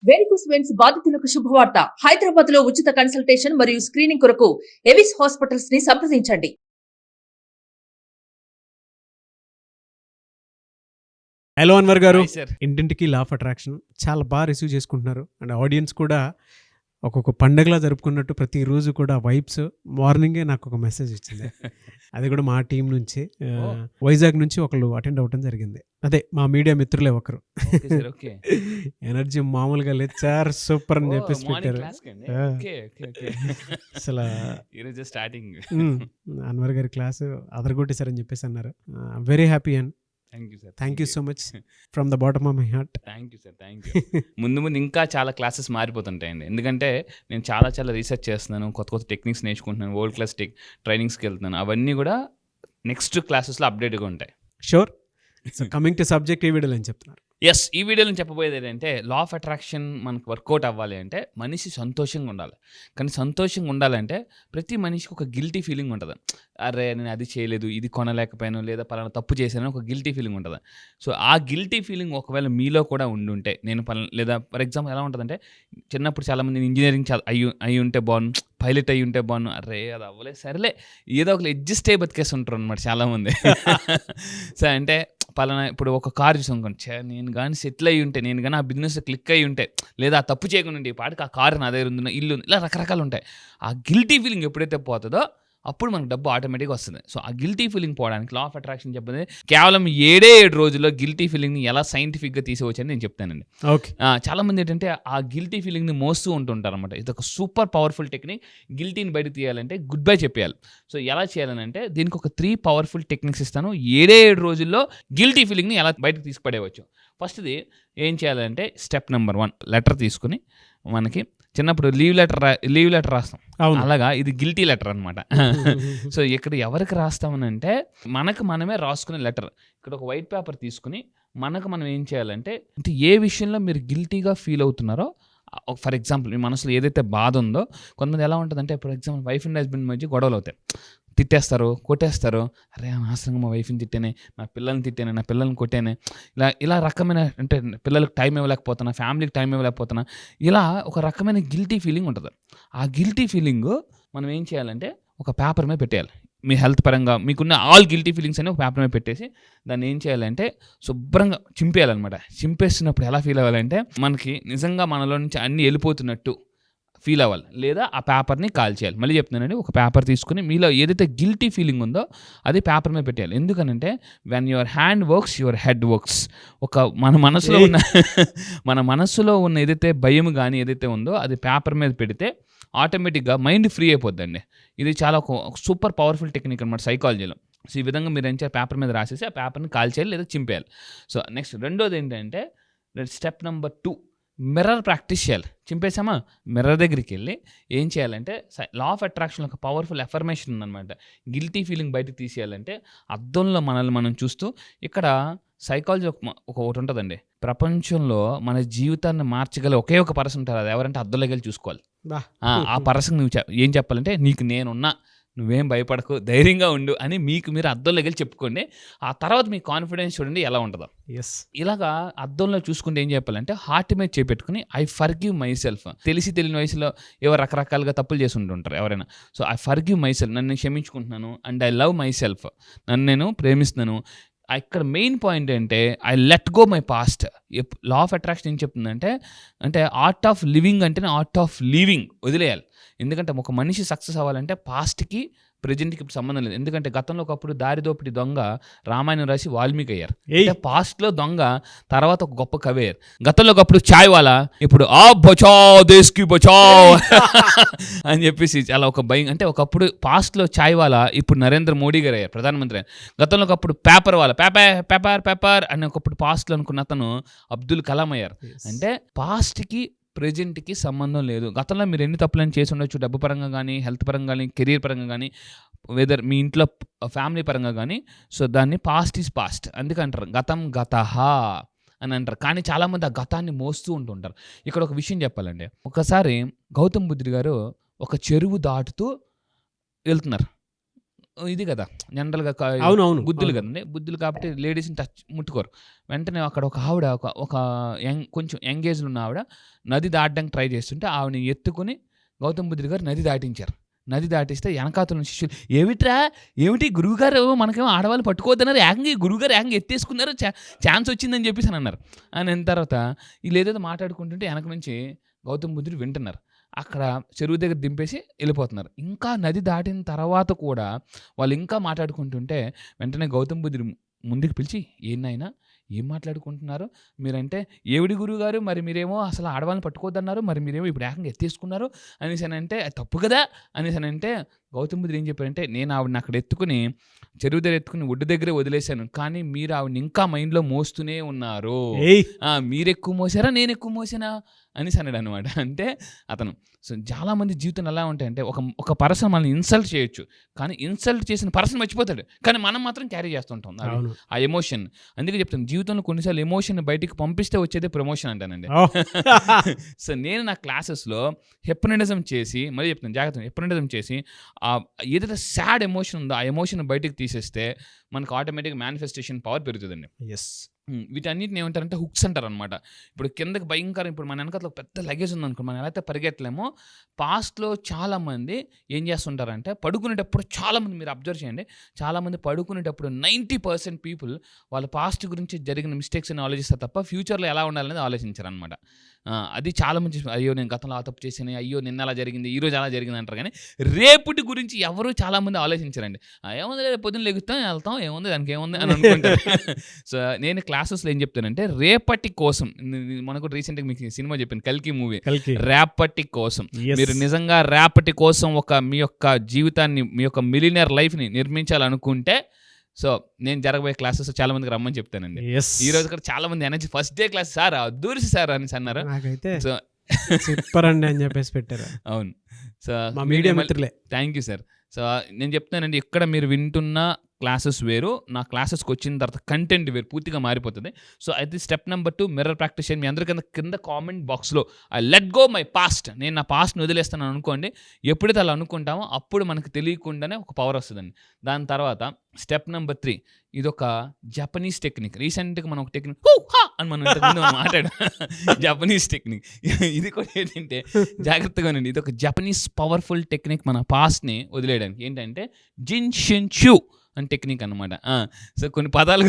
Varicose veins బాధితులకు శుభవార్త. హైదరాబాద్ లో ఉచిత కన్సల్టేషన్ మరియు స్క్రీనింగ్ కొరకు ఎవిస్ హాస్పిటల్స్ ని సంప్రదించండి. హలో అన్వర్ గారు, Hi, sir. ఇంటింటికి లా ఆఫ్ అట్రాక్షన్ చాలా బాగా రిసీవ్ చేసుకుంటున్నారు. అండ్ ఆడియన్స్ కూడా ఒక్కొక్క పండగలా జరుపుకున్నట్టు ప్రతిరోజు కూడా వైబ్స్. మార్నింగే నాకు ఒక మెసేజ్ ఇచ్చింది, అది కూడా మా టీం నుంచి. వైజాగ్ నుంచి ఒకళ్ళు అటెండ్ అవ్వడం జరిగింది. అదే మా మీడియా మిత్రులే ఒకరు. ఎనర్జీ మామూలుగా లేదు సార్, సూపర్ అని చెప్పేసి పెట్టారు. అసలు అన్వర్ గారి క్లాసు అదరగొట్టేశారని చెప్పేసి అన్నారు. Very happy and thank you so much from the bottom of my heart. Thank you sir, thank you. ముందు ముందు ఇంకా చాలా క్లాసెస్ మారిపోతుంటాయండి, ఎందుకంటే నేను చాలా రీసెర్చ్ చేస్తున్నాను, కొత్త టెక్నిక్స్ నేర్చుకుంటున్నాను, వరల్డ్ క్లాస్ ట్రైనింగ్స్కి వెళ్తున్నాను. అవన్నీ కూడా నెక్స్ట్ క్లాసెస్లో అప్డేట్గా ఉంటాయి. Sure. So coming to subject, ఈ వీడియోలో ఏం చెప్తున్నారు? ఎస్, ఈ వీడియోలో చెప్పబోయేది ఏంటంటే, లా ఆఫ్ అట్రాక్షన్ మనకు వర్కౌట్ అవ్వాలి అంటే మనిషి సంతోషంగా ఉండాలి. కానీ సంతోషంగా ఉండాలంటే ప్రతి మనిషికి ఒక గిల్టీ ఫీలింగ్ ఉంటుంది. అరే నేను అది చేయలేదు, ఇది కొనలేకపోయాను, లేదా పలానా తప్పు చేశాను, ఒక గిల్టీ ఫీలింగ్ ఉంటుంది. సో ఆ గిల్టీ ఫీలింగ్ ఒకవేళ మీలో కూడా ఉండుంటే, నేను లేదా ఫర్ ఎగ్జాంపుల్ ఎలా ఉంటుందంటే, చిన్నప్పుడు చాలామంది ఇంజనీరింగ్ అయ్యి ఉంటే బాగుండు, పైలట్ అయ్యి ఉంటే బాగుండు, అరే అది అవ్వలేదు, సరేలే ఏదో ఒక అడ్జస్ట్ అయ్యి బతికేసి ఉంటారు అనమాట చాలామంది. సో అంటే పలానా ఇప్పుడు ఒక కార్ చూసానుకోండి, నేను కానీ సెటిల్ అయ్యి ఉంటే, నేను కానీ ఆ బిజినెస్ క్లిక్ అయ్యి ఉంటే, లేదా ఆ తప్పు చేయకుండా ఉంటే, ఈ పాటికి ఆ కారు నా దగ్గర ఉంది, ఇల్లు ఉంది, ఇలా రకరకాలు ఉంటాయి. ఆ గిల్టీ ఫీలింగ్ ఎప్పుడైతే పోతుందో అప్పుడు మనకు డబ్బు ఆటోమేటిక్గా వస్తుంది. సో ఆ గిల్టీ ఫీలింగ్ పోవడానికి లా ఆఫ్ అట్రాక్షన్ చెప్పేది కేవలం 7 రోజుల్లో గిల్టీ ఫీలింగ్ని ఎలా సైంటిఫిక్గా తీసుకోవచ్చని నేను చెప్తానండి. ఓకే. చాలామంది ఏంటంటే ఆ గిల్టీ ఫీలింగ్ని మోస్తూ ఉంటుంటారు అనమాట. ఇది ఒక సూపర్ పవర్ఫుల్ టెక్నిక్. గిల్టీని బయట తీయాలంటే గుడ్ బై చెప్పేయాలి. సో ఎలా చేయాలని అంటే, దీనికి ఒక 3 పవర్ఫుల్ టెక్నిక్స్ ఇస్తాను. 7 రోజుల్లో గిల్టీ ఫీలింగ్ని ఎలా బయటకు తీసుకుపడేయవచ్చు. ఫస్ట్ది ఏం చేయాలంటే, స్టెప్ నెంబర్ 1, లెటర్ తీసుకుని, మనకి చిన్నప్పుడు లీవ్ లెటర్ రాస్తాం, అలాగా ఇది గిల్టీ లెటర్ అనమాట. సో ఇక్కడ ఎవరికి రాస్తామని అంటే, మనకు మనమే రాసుకునే లెటర్. ఇక్కడ ఒక వైట్ పేపర్ తీసుకుని మనకు మనం ఏం చేయాలంటే, అంటే ఏ విషయంలో మీరు గిల్టీగా ఫీల్ అవుతున్నారో, ఫర్ ఎగ్జాంపుల్ మీ మనసులో ఏదైతే బాధ ఉందో, కొంతమంది ఎలా ఉంటుందంటే, for example wife and husband మధ్య గొడవలు అవుతాయి, తిట్టేస్తారు, కొట్టేస్తారు. అరే అనవసరంగా మా వైఫ్ని తిట్టానే, నా పిల్లల్ని తిట్టానే, నా పిల్లల్ని కొట్టానే, ఇలా రకమైన, అంటే పిల్లలకు టైం ఇవ్వలేకపోతున్నా, ఫ్యామిలీకి టైం ఇవ్వలేకపోతున్నా, ఇలా ఒక రకమైన గిల్టీ ఫీలింగ్ ఉంటుంది. ఆ గిల్టీ ఫీలింగ్ మనం ఏం చేయాలంటే ఒక పేపర్ మీద పెట్టేయాలి. మీ హెల్త్ పరంగా మీకున్న ఆల్ గిల్టీ ఫీలింగ్స్ అని ఒక పేపర్ మీద పెట్టేసి దాన్ని ఏం చేయాలంటే శుభ్రంగా చింపేయాలన్నమాట. చింపేస్తున్నప్పుడు ఎలా ఫీల్ అవ్వాలంటే, మనకి నిజంగా మనలో నుంచి అన్నీ వెళ్ళిపోతున్నట్టు ఫీల్ అవ్వాలి, లేదా ఆ పేపర్ని కాల్చేయాలి. మళ్ళీ చెప్తున్నానండి, ఒక పేపర్ తీసుకుని మీలో ఏదైతే గిల్టీ ఫీలింగ్ ఉందో అది పేపర్ మీద పెట్టేయాలి. ఎందుకనంటే, when your hand works your head works. మన మనసులో ఉన్న ఏదైతే భయం కానీ ఏదైతే ఉందో అది పేపర్ మీద పెడితే ఆటోమేటిక్గా మైండ్ ఫ్రీ అయిపోద్దండి. ఇది చాలా ఒక సూపర్ పవర్ఫుల్ టెక్నిక్ అనమాట సైకాలజీలో. సో ఈ విధంగా మీరు ఏం చేయాలి, పేపర్ మీద రాసేసి ఆ పేపర్ని కాల్చేయాలి లేదా చింపేయాలి. సో నెక్స్ట్ రెండోది ఏంటంటే, స్టెప్ నెంబర్ 2, మిర్రర్ ప్రాక్టీస్ చేయాలి. చింపేసామా, మిర్రర్ దగ్గరికి వెళ్ళి ఏం చేయాలంటే, లా ఆఫ్ అట్రాక్షన్ ఒక పవర్ఫుల్ ఎఫర్మేషన్ ఉందన్నమాట. గిల్టీ ఫీలింగ్ బయటకు తీసేయాలంటే అద్దంలో మనల్ని మనం చూస్తూ, ఇక్కడ సైకాలజీ ఒకటి ఉంటుందండి, ప్రపంచంలో మన జీవితాన్ని మార్చగల ఒకే ఒక పర్సన్ ఉంటారు, అది ఎవరంటే అద్దంలోకి వెళ్ళి చూసుకోవాలి. ఆ పర్సన్ నువ్వు ఏం చెప్పాలంటే, నీకు నేనున్నా, నువ్వేం భయపడకు, ధైర్యంగా ఉండు అని మీకు మీరు అద్దంలోకి వెళ్ళి చెప్పుకోండి. ఆ తర్వాత మీ కాన్ఫిడెన్స్ చూడండి ఎలా ఉంటుందో. ఇలాగా అద్దంలో చూసుకుంటే ఏం చెప్పాలంటే, హార్ట్ మీద చేపెట్టుకుని ఐ ఫర్గివ్ మై సెల్ఫ్. తెలియని వయసులో ఏవో రకరకాలుగా తప్పులు చేసి ఉంటుంటారు ఎవరైనా. So I forgive myself, నన్ను క్షమించుకుంటున్నాను, and I love myself, నన్ను నేను ప్రేమిస్తున్నాను. ఇక్కడ మెయిన్ పాయింట్ ఏంటంటే, I let go my past. Law of attraction ఏం చెప్తుందంటే, అంటే ఆర్ట్ ఆఫ్ లివింగ్ అంటేనే ఆర్ట్ ఆఫ్ లీవింగ్, వదిలేయాలి. ఎందుకంటే ఒక మనిషి సక్సెస్ అవ్వాలంటే పాస్ట్కి ప్రజెంట్కి సంబంధం లేదు. ఎందుకంటే గతంలో ఒకప్పుడు దారిదోపిడి దొంగ రామాయణం రాసి వాల్మీకి అయ్యారు. అంటే పాస్ట్లో దొంగ తర్వాత ఒక గొప్ప కవి అయ్యారు. గతంలో ఒకప్పుడు చాయ్ వాలా, ఇప్పుడు ఆ బచావ్ దేశ్కి బచావ్ అని చెప్పేసి చాలా ఒక భయం. అంటే ఒకప్పుడు పాస్ట్లో చాయ్ వాలా, ఇప్పుడు నరేంద్ర మోడీ గారు అయ్యారు ప్రధానమంత్రి. గతంలో ఒకప్పుడు పేపర్ వాలా, పేపర్ అని ఒకప్పుడు పాస్ట్లో అనుకున్న అతను అబ్దుల్ కలాం అయ్యారు. అంటే పాస్ట్కి ప్రెజెంట్కి సంబంధం లేదు. గతంలో మీరు ఎన్ని తప్పులను చేసి ఉండొచ్చు, డబ్బు పరంగా కానీ, హెల్త్ పరంగా కానీ, కెరీర్ పరంగా కానీ, వెదర్ మీ ఇంట్లో ఫ్యామిలీ పరంగా కానీ. సో దాన్ని పాస్ట్ ఈజ్ పాస్ట్ అందుకంటారు, గతం గతః అని అంటారు. కానీ చాలామంది ఆ గతాన్ని మోస్తూ ఉంటుంటారు. ఇక్కడ ఒక విషయం చెప్పాలండి, ఒకసారి గౌతమ్ బుద్ధుడు గారు ఒక చెరువు దాటుతూ వెళ్తున్నారు. ఇది కదా జనరల్గా అవునవును బుద్ధులు కదండి, బుద్ధులు కాబట్టి లేడీస్ని టచ్ ముట్టుకోరు. వెంటనే అక్కడ ఒక ఆవిడ ఒక కొంచెం యంగేజ్లో ఉన్న ఆవిడ నది దాటడానికి ట్రై చేస్తుంటే ఆవిడని ఎత్తుకుని గౌతమ్ బుద్ధుడు గారు నది దాటించారు. నది దాటిస్తే వెనకాతల శిష్యులు ఏమిటి గురువుగారు మనకేమో ఆడవాళ్ళు పట్టుకోవద్దన్నారు, ఏకంగా గురువుగారు ఏకంగా ఎత్తేసుకున్నారు, ఛాన్స్ వచ్చిందని చెప్పేసి అని అన్నారు. అని తర్వాత వీళ్ళు ఏదైతే మాట్లాడుకుంటుంటే వెనక నుంచి గౌతమ్ బుద్ధుడు వింటున్నారు. అక్కడ చెరువు దగ్గర దింపేసి వెళ్ళిపోతున్నారు. ఇంకా నది దాటిన తర్వాత కూడా వాళ్ళు ఇంకా మాట్లాడుకుంటుంటే వెంటనే గౌతమ్ బుద్ధుడు ముందుకు పిలిచి, ఏంటైనా ఏం మాట్లాడుకుంటున్నారు మీరంటే, ఏవిడి గురువు గారు మరి మీరేమో అసలు ఆడవాళ్ళని పట్టుకోవద్దన్నారు, మరి మీరేమో ఇప్పుడు ఏకంగా ఎత్తేసుకున్నారు అనేసి అని అంటే, అది తప్పు కదా అనేసి అని అంటే గౌతమ్ బుద్ధుడు ఏం చెప్పారంటే, నేను ఆవిడని అక్కడ ఎత్తుకుని చెరువు దగ్గర ఎత్తుకుని ఒడ్డు దగ్గరే వదిలేశాను, కానీ మీరు ఆవిడని ఇంకా మైండ్లో మోస్తూనే ఉన్నారు. మీరు ఎక్కువ మోసారా నేను ఎక్కువ మోసానా అనేసి అన్నాడు అనమాట. అంటే అతను సో చాలామంది జీవితం ఎలా ఉంటాయంటే ఒక పర్సన్ మనల్ని ఇన్సల్ట్ చేయొచ్చు, కానీ ఇన్సల్ట్ చేసిన పర్సన్ మర్చిపోతాడు, కానీ మనం మాత్రం క్యారీ చేస్తుంటాం ఆ ఎమోషన్. అందుకే చెప్తాను, జీవితంలో కొన్నిసార్లు ఎమోషన్ బయటికి పంపిస్తే వచ్చేదే ప్రమోషన్ అంటానండి. సో నేను నా క్లాసెస్లో హిప్నటిజం చేసి, మళ్ళీ చెప్తాను జాగ్రత్త, హిప్నటిజం చేసి ఏదైతే సాడ్ ఎమోషన్ ఉందో ఆ ఎమోషన్ బయటకు తీసేస్తే మనకు ఆటోమేటిక్గా మేనిఫెస్టేషన్ పవర్ పెరుగుతుందండి. వీటన్నిటిని ఏమంటారంటే హుక్స్ అంటారు అనమాట. ఇప్పుడు కిందకి భయంకరం, ఇప్పుడు మన వెనకాల పెద్ద లగేజ్ ఉందనుకో, మనం ఎలా అయితే పరిగెట్టలేమో, పాస్ట్లో చాలామంది ఏం చేస్తుంటారంటే పడుకునేటప్పుడు, చాలామంది మీరు అబ్జర్వ్ చేయండి, చాలామంది పడుకునేటప్పుడు 90% పీపుల్ వాళ్ళ పాస్ట్ గురించి జరిగిన మిస్టేక్స్ అని ఆలోచిస్తారు తప్ప ఫ్యూచర్లో ఎలా ఉండాలనేది ఆలోచించారు అనమాట. అది చాలా మంచి, అయ్యో నేను గతంలో ఆ తప్పు చేసాను, అయ్యో నిన్న అలా జరిగింది, ఈరోజు అలా జరిగింది అంటారు, కానీ రేపటి గురించి ఎవరు చాలామంది ఆలోచించారండి. ఏముంది రేపు పొద్దున్న లెగుతాం వెళ్తాం, ఏముంది దానికి ఏముంది అని అనుకుంటారు. సో నేను క్లాసెస్లో ఏం చెప్తానంటే, రేపటి కోసం, మనకు రీసెంట్గా మీకు సినిమా చెప్పాను కల్కి మూవీ, రేపటి కోసం మీరు నిజంగా రేపటి కోసం మీ యొక్క జీవితాన్ని, మీ యొక్క మిలియనర్ లైఫ్ని నిర్మించాలనుకుంటే, సో నేను జరగబోయే క్లాసెస్ చాలా మందికి రమ్మని చెప్తానండి. ఈ రోజు కూడా చాలా మంది energy first day class sir దూరిసి సార్ అని అన్నారు. సో చెప్పరండి అని చెప్పేసి పెట్టారు. అవును, సో మీడియా మిత్రులే, థ్యాంక్ యూ సార్. సో నేను చెప్తానండి, ఇక్కడ మీరు వింటున్న క్లాసెస్ వేరు, నా క్లాసెస్కి వచ్చిన తర్వాత కంటెంట్ వేరు, పూర్తిగా మారిపోతుంది. సో అయితే స్టెప్ నెంబర్ 2 మిర్రర్ ప్రాక్టీస్ చేయండి. మీ అందరికీ కింద కామెంట్ బాక్స్లో I let go my past, నేను నా పాస్ట్ని వదిలేస్తాను అనుకోండి. ఎప్పుడైతే అలా అనుకుంటామో అప్పుడు మనకు తెలియకుండానే ఒక పవర్ వస్తుందండి. దాని తర్వాత స్టెప్ నెంబర్ 3, ఇదొక జపనీస్ టెక్నిక్. రీసెంట్గా మనం ఒక టెక్నిక్ అని మనం ఇంతకుముందు మాట్లాడాం, జపనీస్ టెక్నిక్. ఇది కూడా ఏంటంటే జాగ్రత్తగానండి, ఇది ఒక జపనీస్ పవర్ఫుల్ టెక్నిక్ మన పాస్ట్ని వదిలేయడానికి. ఏంటంటే జిన్షిన్షు అని టెక్నిక్ అనమాట. సో కొన్ని పదాలు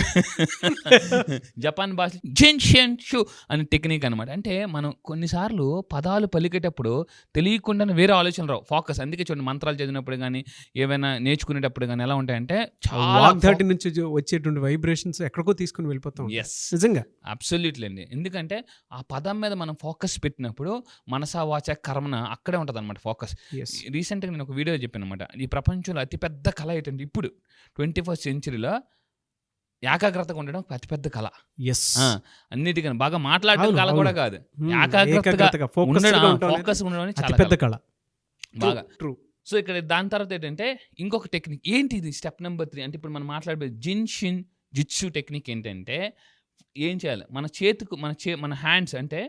జపాన్ భాష జిన్షిన్షు అని టెక్నిక్ అనమాట. అంటే మనం కొన్నిసార్లు పదాలు పలికేటప్పుడు తెలియకుండానే వేరే ఆలోచనలు రావు, ఫోకస్. అందుకే చూడండి, మంత్రాలు చదివినప్పుడు కానీ ఏమైనా నేర్చుకునేటప్పుడు కానీ ఎలా ఉంటాయంటే చాలా నుంచి వచ్చేటువంటి వైబ్రేషన్స్ ఎక్కడికో తీసుకుని వెళ్ళిపోతాం. ఎస్, నిజంగా అబ్సల్యూట్లీ అండి. ఎందుకంటే ఆ పదం మీద మనం ఫోకస్ పెట్టినప్పుడు మనసా వాచ కర్మన అక్కడే ఉంటుంది అనమాట ఫోకస్. రీసెంట్గా నేను ఒక వీడియో చెప్పాను అనమాట, ఈ ప్రపంచంలో అతిపెద్ద కళ ఏంటంటే ఇప్పుడు 21st సెంచరీలో ఏకాగ్రతగా ఉండడం ఒక అతిపెద్ద కళ. అన్నిటికన్నా బాగా మాట్లాడడం కళ కూడా కాదు, ఏకాగ్రతగా ఫోకస్ ఉండడం చాలా పెద్ద కళ బాగా. సో ఇక్కడ దాని తర్వాత ఏంటంటే ఇంకొక టెక్నిక్ ఏంటి, ఇది స్టెప్ నెంబర్ 3. అంటే ఇప్పుడు మనం మాట్లాడే జిన్షిన్ జిట్సు టెక్నిక్ ఏంటంటే, ఏం చేయాలి, మన చేతికి మన హ్యాండ్స్, అంటే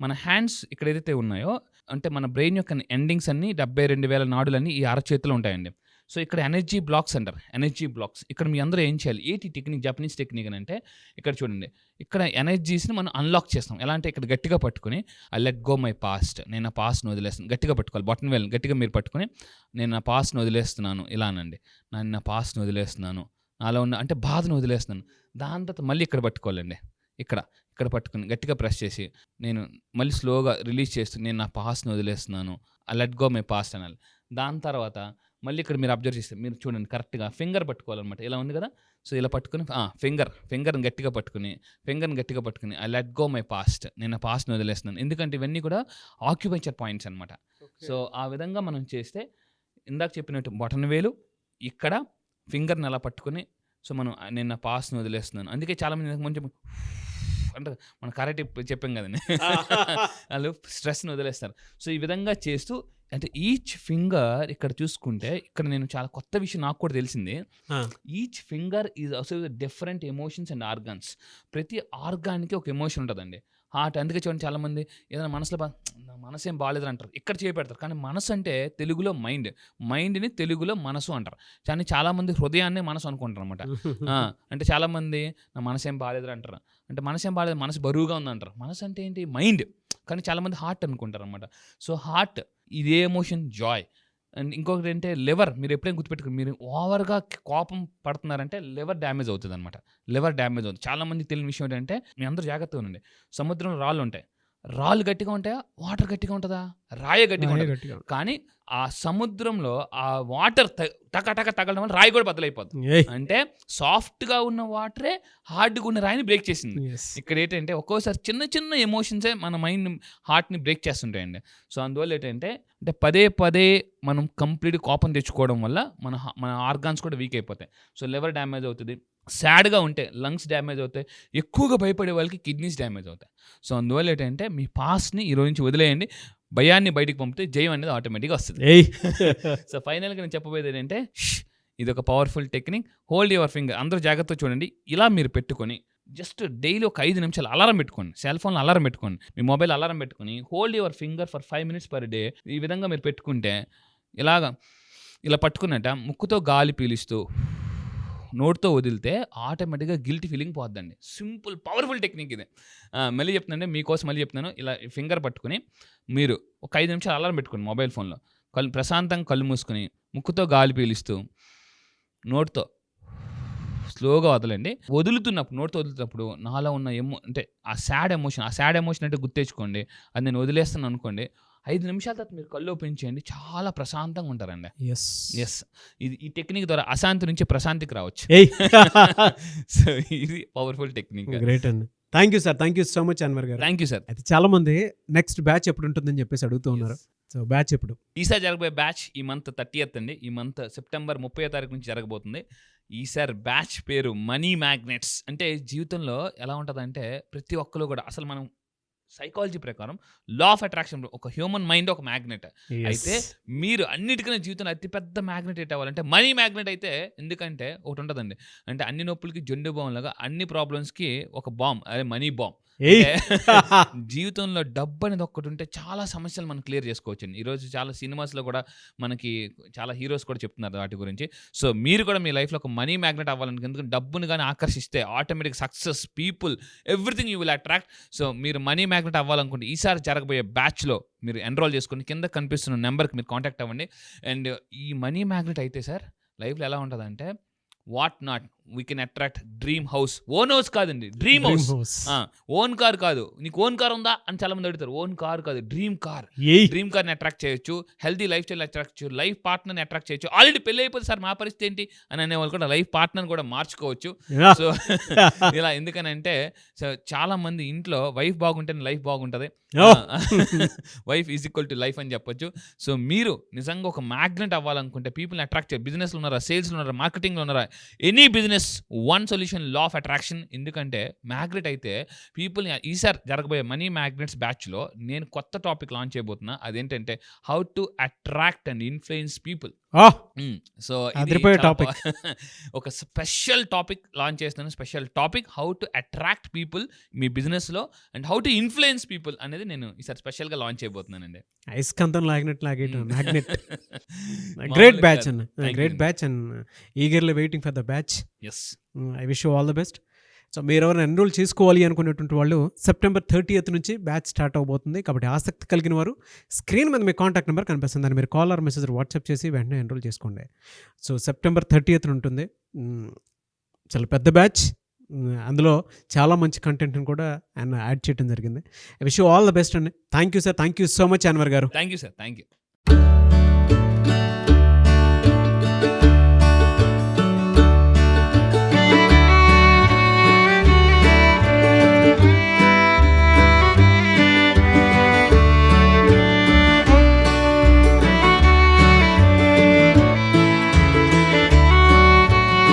మన హ్యాండ్స్ ఇక్కడ ఏదైతే ఉన్నాయో, అంటే మన బ్రెయిన్ యొక్క ఎండింగ్స్ అన్ని 72,000 నాడులన్నీ ఈ అరచేతిలో ఉంటాయండి. సో ఇక్కడ ఎనర్జీ బ్లాక్స్ అంటారు, ఎనర్జీ బ్లాక్స్. ఇక్కడ మీ అందరూ ఏం చేయాలి, ఏంటి టెక్నిక్, జపనీస్ టెక్నిక్ అని అంటే, ఇక్కడ చూడండి, ఇక్కడ ఎనర్జీస్ని మనం అన్లాక్ చేస్తాం. ఎలా అంటే ఇక్కడ గట్టిగా పట్టుకుని I let go my past, నేను నా పాస్ట్ని వదిలేస్తాను, గట్టిగా పట్టుకోవాలి, బటన్ వేల్ గట్టిగా మీరు పట్టుకుని నేను నా పాస్ట్ని వదిలేస్తున్నాను, ఇలా అనండి, నేను నా పాస్ట్ని వదిలేస్తున్నాను, నాలో ఉన్న అంటే బాధను వదిలేస్తున్నాను. దాని తర్వాత మళ్ళీ ఇక్కడ పట్టుకోవాలండి, ఇక్కడ పట్టుకుని గట్టిగా ప్రెస్ చేసి నేను మళ్ళీ స్లోగా రిలీజ్ చేస్తూ నేను నా పాస్ట్ని వదిలేస్తున్నాను, I let go my past అనాలి. దాని తర్వాత మళ్ళీ ఇక్కడ మీరు అబ్జర్వ్ చేస్తే మీరు చూడండి, కరెక్ట్గా ఫింగర్ పట్టుకోవాలన్నమాట, ఇలా ఉంది కదా. సో ఇలా పట్టుకుని ఫింగర్ని గట్టిగా పట్టుకుని I let go my past, నేను నా పాస్ట్ని వదిలేస్తున్నాను. ఎందుకంటే ఇవన్నీ కూడా ఆక్యుపంచర్ పాయింట్స్ అనమాట. సో ఆ విధంగా మనం చేస్తే ఇందాక చెప్పినట్టు బటన్ వేలు ఇక్కడ ఫింగర్ని అలా పట్టుకుని, సో నేను నా పాస్ట్ని వదిలేస్తున్నాను. అందుకే చాలామంది కొంచెం అంటే మనం కరెక్ట్ చెప్పాం కదండి, వాళ్ళు స్ట్రెస్ని వదిలేస్తారు. సో ఈ విధంగా చేస్తూ, అంటే ఈచ్ ఫింగర్ ఇక్కడ చూసుకుంటే, ఇక్కడ నేను చాలా కొత్త విషయం నాకు కూడా తెలిసింది, each finger is also different emotions and organs. ప్రతి ఆర్గాన్కి ఒక ఎమోషన్ ఉంటుందండి. హార్ట్. అందుకే చూడండి చాలామంది ఏదైనా మనసులో నా మనసు ఏం బాగాలేదు అంటారు, ఇక్కడ చేపెడతారు. కానీ మనసు అంటే తెలుగులో మైండ్, మైండ్ని తెలుగులో మనసు అంటారు. కానీ చాలామంది హృదయాన్ని మనసు అనుకుంటారు అనమాట. అంటే చాలామంది నా మనసు ఏం బాగాలేదు అంటారు, అంటే మనసు ఏం బాగాలేదు, మనసు బరువుగా ఉందంటారు. మనసు అంటే ఏంటి? మైండ్. కానీ చాలామంది హార్ట్ అనుకుంటారు అనమాట. సో హార్ట్ ఇదే ఎమోషన్, జాయ్. అండ్ ఇంకొకటి ఏంటంటే లివర్. మీరు ఎప్పుడైనా గుర్తుపెట్టుకుని, మీరు ఓవర్గా కోపం పడుతున్నారంటే లివర్ డ్యామేజ్ అవుతుంది అనమాట. లివర్ డ్యామేజ్ అవుతుంది. చాలామంది తెలియని విషయం ఏంటంటే, మీ అందరూ జాగ్రత్తగా ఉండండి, సముద్రంలో రాళ్ళు ఉంటాయి. రాళ్ళు గట్టిగా ఉంటాయా? వాటర్ గట్టిగా ఉంటుందా? రాయే గట్టిగా ఉంటుంది. కానీ ఆ సముద్రంలో ఆ వాటర్ టక తగలడం వల్ల రాయి కూడా బద్దలైపోతుంది. అంటే సాఫ్ట్గా ఉన్న వాటరే హార్డ్గా ఉన్న రాయిని బ్రేక్ చేసింది. ఇక్కడ ఏంటంటే ఒక్కోసారి చిన్న చిన్న ఎమోషన్సే మన మైండ్ హార్ట్ని బ్రేక్ చేస్తుంటాయండి. సో అందువల్ల ఏంటంటే పదే మనం కంప్లీట్ కోపం తెచ్చుకోవడం వల్ల మన ఆర్గాన్స్ కూడా వీక్ అయిపోతాయి. సో లివర్ డ్యామేజ్ అవుతుంది. సాడ్గా ఉంటే లంగ్స్ డ్యామేజ్ అవుతాయి. ఎక్కువగా భయపడే వాళ్ళకి కిడ్నీస్ డ్యామేజ్ అవుతాయి. సో అందువల్ల ఏంటంటే మీ పాస్ట్ని ఈరోజు నుంచి వదిలేయండి. భయాన్ని బయటికి పంపితే జయం అనేది ఆటోమేటిక్గా వస్తుంది. సో ఫైనల్గా నేను చెప్పబోయేది ఏంటంటే, ఇది ఒక powerful technique. Hold your finger. అందరూ జాగ్రత్తగా చూడండి. ఇలా మీరు పెట్టుకొని జస్ట్ డైలీ ఒక 5 నిమిషాలు అలారం పెట్టుకోండి. సెల్ ఫోన్లో అలారం పెట్టుకోండి, మీ మొబైల్ అలారం పెట్టుకొని hold your finger for 5 minutes per day. ఈ విధంగా మీరు పెట్టుకుంటే ఇలా పట్టుకున్నట్ట ముక్కుతో గాలి పీలుస్తూ నోట్తో వదిలితే ఆటోమేటిక్గా గిల్టీ ఫీలింగ్ పోద్దండి. సింపుల్ పవర్ఫుల్ టెక్నిక్ ఇది. మళ్ళీ చెప్తున్నాను, మీకోసం మళ్ళీ చెప్తున్నాను. ఇలా ఫింగర్ పట్టుకుని మీరు ఒక 5 నిమిషాలు అలారం పెట్టుకోండి మొబైల్ ఫోన్లో. ప్రశాంతంగా కళ్ళు మూసుకొని ముక్కుతో గాలి పీలుస్తూ నోట్తో స్లోగా వదలండి. నోట్తో వదులుతున్నప్పుడు నాలో ఉన్న అంటే ఆ సాడ్ ఎమోషన్ అంటే గుర్తెచ్చుకోండి. అది నేను వదిలేస్తాను అనుకోండి. 5 నిమిషాల తర్వాత మీరు కళ్ళు ఓపెన్ చేయండి, చాలా ప్రశాంతంగా ఉంటారండి. ఎస్ ఈ టెక్నిక్ ద్వారా అశాంతి నుంచి ప్రశాంతికి రావచ్చు. సో ఇది పవర్ఫుల్ టెక్నిక్. గ్రేట్ అండి. Thank you sir. Thank you so much Anwar గారు. Thank you sir. అయితే చాలా మంది నెక్స్ట్ బ్యాచ్ ఎప్పుడు ఉంటుందని చెప్పేసి అడుగుతూ ఉన్నారు. సో బ్యాచ్ ఎప్పుడు? ఈసారి జరగబోయే బ్యాచ్ ఈ మంత్ 30th అండి. ఈ మంత్ సెప్టెంబర్ 30వ తారీఖు నుంచి జరగబోతుంది. ఈసారి బ్యాచ్ పేరు మనీ మ్యాగ్నెట్స్. అంటే జీవితంలో ఎలా ఉంటుందంటే ప్రతి ఒక్కరు కూడా, అసలు మనం సైకాలజీ ప్రకారం లా ఆఫ్ అట్రాక్షన్, ఒక హ్యూమన్ మైండ్ ఒక మ్యాగ్నెట్. అయితే మీరు అన్నిటికన్నా జీవితంలో అతిపెద్ద మ్యాగ్నెట్ అవ్వాలంటే మనీ మ్యాగ్నెట్ అయితే. ఎందుకంటే ఒకటి ఉంటుందండి, అంటే అన్ని నొప్పులకి జొండు బాంబ్ లాగా అన్ని ప్రాబ్లమ్స్కి ఒక బాంబ్, అదే మనీ బాంబ్. జీవితంలో డబ్బు అనేది ఒక్కటి ఉంటే చాలా సమస్యలు మనం క్లియర్ చేసుకోవచ్చు. ఈరోజు చాలా సినిమాస్లో కూడా మనకి చాలా హీరోస్ కూడా చెప్తున్నారు వాటి గురించి. సో మీరు కూడా మీ లైఫ్లో ఒక మనీ మ్యాగ్నెట్ అవ్వాలని, ఎందుకంటే డబ్బుని కానీ ఆకర్షిస్తే automatic success, people, everything you will attract. So మీరు మనీ మ్యాగ్నెట్ అవ్వాలనుకుంటే ఈసారి జరగబోయే బ్యాచ్లో మీరు ఎన్రోల్ చేసుకుని కింద కనిపిస్తున్న నెంబర్కి మీరు కాంటాక్ట్ అవ్వండి. అండ్ ఈ మనీ మ్యాగ్నెట్ అయితే సార్ లైఫ్లో ఎలా ఉంటుందంటే, what not we can attract dream house. Own house కాదండి, డ్రీమ్ హౌస్. ఓన్ కార్ కాదు. నీకు ఓన్ కార్ ఉందా అని చాలా మంది అడుగుతారు. ఓన్ కార్ కాదు, డ్రీమ్ కార్. డ్రీమ్ కార్ని అట్రాక్ట్ చేయొచ్చు. హెల్తీ లైఫ్ స్టైల్ అట్రాక్ట్ చేయొచ్చు. లైఫ్ పార్ట్నర్ని అట్రాక్ట్ చేయొచ్చు. ఆల్రెడీ పెళ్ళి అయిపోతే సార్ మా పరిస్థితి ఏంటి అని అనేవాళ్ళు కూడా లైఫ్ పార్ట్నర్ కూడా మార్చుకోవచ్చు. సో ఇలా ఎందుకనంటే, సో చాలా మంది ఇంట్లో వైఫ్ బాగుంటేనే లైఫ్ బాగుంటుంది. Wife is equal to life అని చెప్పొచ్చు. సో మీరు నిజంగా ఒక మ్యాగ్నెట్ అవ్వాలనుకుంటే, పీపుల్ని అట్రాక్ట్ చేయాలి. బిజినెస్లో ఉన్నారా, సేల్స్లో ఉన్నారా, మార్కెటింగ్లో ఉన్నారా, any business, one solution, law of attraction. ఎందుకంటే మ్యాగ్నెట్ అయితే పీపుల్ని. ఈసారి జరగబోయే మనీ మ్యాగ్నెట్స్ బ్యాచ్లో నేను కొత్త టాపిక్ లాంచ్ చేయబోతున్నా. అదేంటంటే how to attract and influence people. So topic ఒక స్పెషల్ టాపిక్ లాంచ్ చేస్తున్నాను. Special topic how to attract people మీ బిజినెస్లో and how to influence people అనేది నేను ఈసారి స్పెషల్గా లాంచ్ చేయబోతున్నానండి. ఐస్కంతం మ్యాగ్నెట్. గ్రేట్ బ్యాచ్ అన్న, great batch and eagerly waiting for the batch. Yes, I wish you all the best. So మీరు ఎవరైనా ఎన్రోల్ చేసుకోవాలి అనుకునేటువంటి వాళ్ళు September 30th నుంచి బ్యాచ్ స్టార్ట్ అవబోతుంది. కాబట్టి ఆసక్తి కలిగిన వారు స్క్రీన్ మీద మీ కాంటాక్ట్ నెంబర్ కనిపిస్తుంది, దాన్ని మీరు కాల్ ఆర్ మెసేజ్ వాట్సాప్ చేసి వెంటనే ఎన్రోల్ చేసుకోండి. సో September 30th ఉంటుంది. చాలా పెద్ద బ్యాచ్, అందులో చాలా మంచి కంటెంట్ని కూడా ఆయన యాడ్ చేయడం జరిగింది. I wish you all the best అండి. Thank you sir. Thank you so much Anwar గారు. Thank you sir. Thank you.